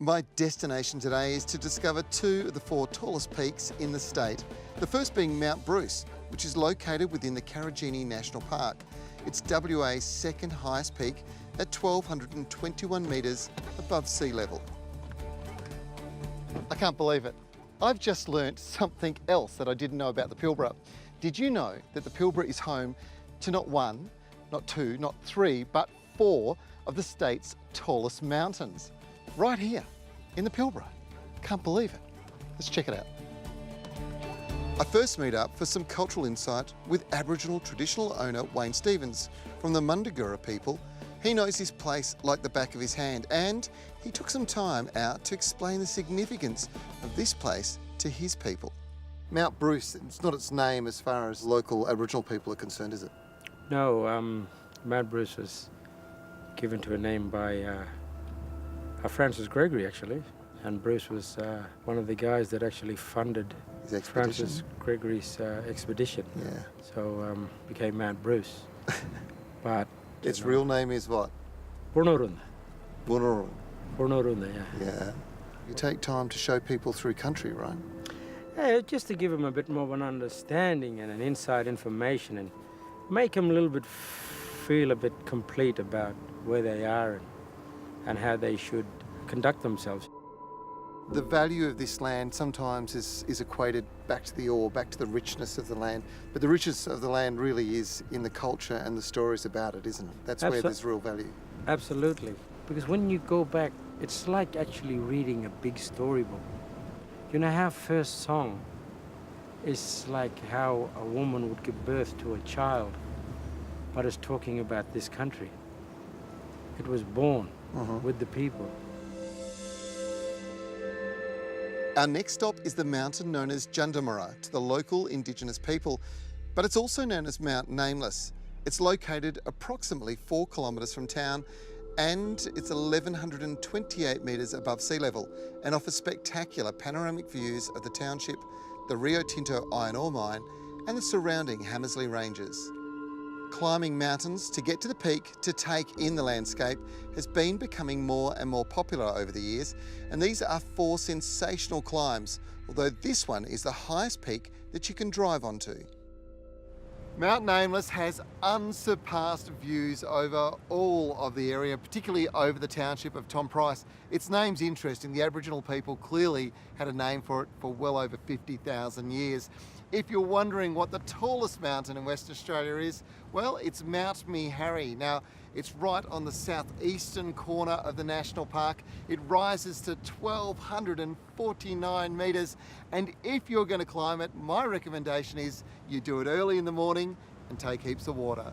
My destination today is to discover two of the four tallest peaks in the state. The first being Mount Bruce, which is located within the Karijini National Park. It's WA's second highest peak at 1,221 metres above sea level. I can't believe it. I've just learnt something else that I didn't know about the Pilbara. Did you know that the Pilbara is home to not one, not two, not three, but four of the state's tallest mountains? Right here in the Pilbara. Can't believe it. Let's check it out. I first meet up for some cultural insight with Aboriginal traditional owner Wayne Stevens from the Mundagura people. He knows his place like the back of his hand, and he took some time out to explain the significance of this place to his people. Mount Bruce, it's not its name as far as local Aboriginal people are concerned, is it? No, Mount Bruce was given to a name by Francis Gregory, actually. And Bruce was one of the guys that actually funded Francis Gregory's expedition. Yeah. So became Mount Bruce. But its real name is what? Burnorunda. Burnorunda. Burnorunda, yeah. Yeah. You take time to show people through country, right? Yeah, just to give them a bit more of an understanding and an inside information and make them a little bit feel a bit complete about where they are and how they should conduct themselves. The value of this land sometimes is equated back to the ore, back to the richness of the land. But the richness of the land really is in the culture and the stories about it, isn't it? That's where there's real value. Absolutely. Because when you go back, it's like actually reading a big storybook. You know, our first song is like how a woman would give birth to a child, but it's talking about this country. It was born with the people. Our next stop is the mountain known as Jundamara to the local Indigenous people, but it's also known as Mount Nameless. It's located approximately 4 kilometres from town, and it's 1,128 metres above sea level and offers spectacular panoramic views of the township, the Rio Tinto iron ore mine and the surrounding Hamersley Ranges. Climbing mountains to get to the peak to take in the landscape has been becoming more and more popular over the years, and these are 4 sensational climbs, although this one is the highest peak that you can drive onto. Mount Nameless has unsurpassed views over all of the area, particularly over the township of Tom Price. Its name's interesting. The Aboriginal people clearly had a name for it for well over 50,000 years. If you're wondering what the tallest mountain in Western Australia is, well, it's Mount Meharry. Now, it's right on the southeastern corner of the National Park. It rises to 1,249 metres, and if you're going to climb it, my recommendation is you do it early in the morning and take heaps of water.